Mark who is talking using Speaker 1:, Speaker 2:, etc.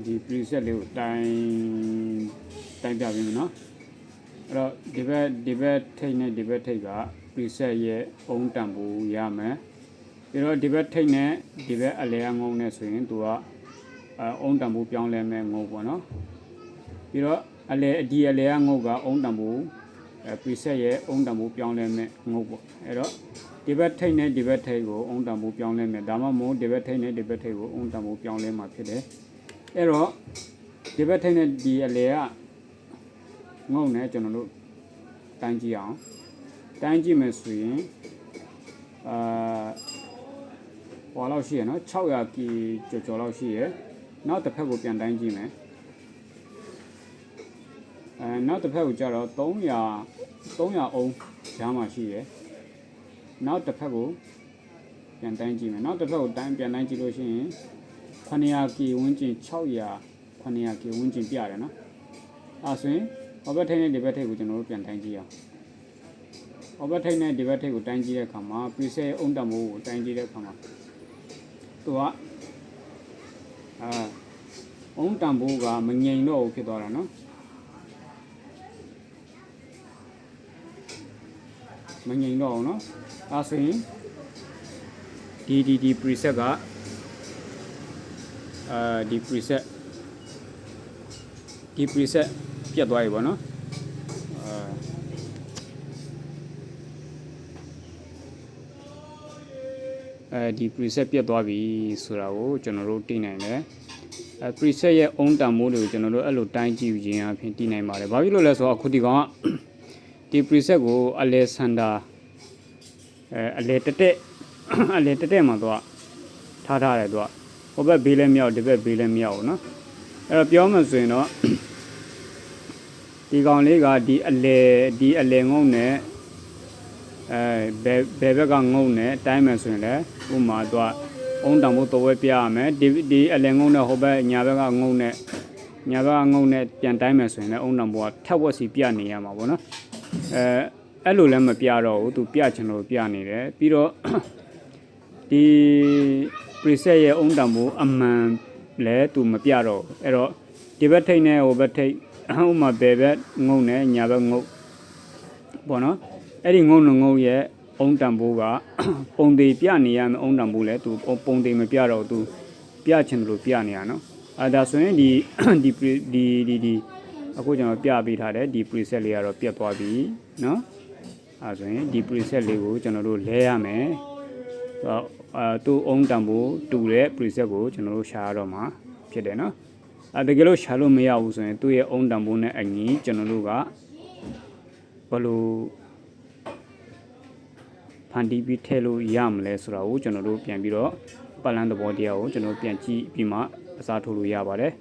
Speaker 1: ဒီ preset လေးကိုတိုင်းပြပေးမယ်နော်အဲ့တော့ဒီဘက်ထိပ်နဲ့ဒီဘက်ထိပ်က preset ရဲ့အုံးတန်ဖိုးရမယ်ပြီးတော့ဒီဘက်ထိပ်နဲ့ဒီဘက်အလဲအငုံနဲ့ဆိုရင်သူကအုံးတန်ဖိုးပြောင်းလဲမဲ့ငုံပေါ့နော်ပြီးတော့အလဲအငုံကအုံးတန်ဖိုးpreset ရဲ့အုံးတန်ဖိုးပြောင်းလဲမဲ့ငုံပေါ့အဲ့တော့ဒီဘက်ထိပ်နဲ့ဒီဘက်ထိပ်ကိုအုံးတန်ဖိုးပြောင်းလဲမယ်ဒါမှမဟုတ်ဒီဘက်ထိပ်နဲ့ဒီဘက်ထိပ်ကိုအုံးတန်ဖိုးပြောင်းလဲမှာဖြစ်တယ်အဲ့တော့ဒီဘက်ထိပ်နဲ့ဒီအလဲကငုံနဲ့ကျွန်တော်တို့တိုင်းကြည့်အောင်တိုင်းကြည့်မယ်ဆိုရင်ဟောလောက်ရှိရနော်600ကီကျော်လောက်ရှိရနောက်တစ်ဖက်ကိုပြန်တိုင်းကြည့်မယ်နောက်တစ်ဖက်ကိုကျတော့300အုံးကြားမှာရှိရနောက်တစ်ဖက်ကိုပြန်တိုင်းကြည့်မယ်နောက်တစ်ဖက်ကိုပြန်တိုင်းကြည့်လို့ရှိရင်900ကီဝန်းကျင်900ကီဝန်းကျင်ပြရတယ်နော်အဲဆိုရင်ဟောဘက်ထိပ်နဲ့ဒီဘက်ထိပ်ကိုကျွန်တော်တို့ပြန်တိုင်းကြည့်အောင်ဟောဘက်ထိပ်နဲ့ဒီဘက်ထိပ်ကိုတိုင်းကြည့်တဲ့အခါမှာ preset အုံးတန်ဖိုးကိုတိုင်းကြည့်တဲ့အခါမှာသူကအုံးတန်ဖိုးကမငြိမ်တော့ဘူးဖြစ်သွားတာနော်မငြိမ်တော့ဘူးနော်အဲဆိုရင်ဒီ preset ကဒီ preset ပြတ်သွားပြီပေါ့နော်ဒီ preset ပြတ်သွားပြီဆိုတာကိုကျွန်တော်တို့သိနိုင်တယ်preset ရဲ့အုံးတန်မိုးတွေကိုကျွန်တော်တို့အဲ့လိုတိုင်းကြည့်ခြင်းအပြင်သိနိုင်ပါတယ်ဘာဖြစ်လို့လဲဆိုတော့အခုဒီကောင်ကဒီ preset ကိုအလဲဆန်တာအလဲတက်မှာတော့ထားတယ်သူကဟိုဘက်ဘေးလည်းမရောက်ဒီဘက်ဘေးလည်းမရောက်ဘူးเนาะအဲ့တော့ပြောမှဆိုရင်တော့ဒီကောင်လေးကဒီအလဲငုံနဲ့ဘယ်ဘက်ကငုံနဲ့တိုင်းမယ်ဆိုရင်လည်းဥမာတော့အုံးတန်ဖို့တော်ဝဲပြရမယ်ဒီအလဲငုံနဲ့ဟိုဘက်ညာဘက်ကငုံနဲ့ပြန်တိုင်းမယ်ဆိုရင်လည်းအုံးတန်ဖို့ကထက်ဝက်စီပြနေရမှာပေါ့နော်အဲ့လိုလည်းမပြတော့ဘူးသူပြချင်လို့ပြနေတယ်ပြီးတော့ဒီ preset ရဲ့အုံးတန်ဖို့အမှန်လည်းသူမပြတော့အဲ့တော့ဒီဘက်ထိပ်နဲ့ဟိုဘက်ထိပ်ဥမာဘယ်ဘက်ငုံနဲ့ညာဘက်ငုံပေါ့နော်အဲ့ဒီငုံရဲ့အုံးတန်ဖိုးကပုံသေးပြနေရမယ်အုံးတန်ဖိုးလဲသူပုံသေးမပြတော့သူပြချင်လို့ပြနေရနော်ဒါဆိုရင်ဒီအခုကျွန်တော်ပြပေးထားတယ်ဒီ preset လေးကတော့ပြတ်သွားပြီနော်ဆိုရင်ဒီ preset လေးကိုကျွန်တော်တို့လဲရမယ်သူအုံးတန်ဖိုးတူတဲ့ preset ကိုကျွန်တော်တို့ရှာရတော့မှာဖြစ်တယ်နော်တကယ်လို့ရှာလို့မရဘူးဆိုရင်သူ့ရဲ့အုံးတန်ဖိုးနဲ့အညီကျွန်တော်တို့ကဘယ်လိုဖန်တီးပြီးထည့်လို့ရမလဲဆိုတာကိုကျွန်တော်တို့ပြန်ပြီးတော့ပတ်လန်းသဘောတရားကိုကျွန်တော်ပြန်ကြည့်ပြီးမှအစားထိုးလို့ရပါတယ်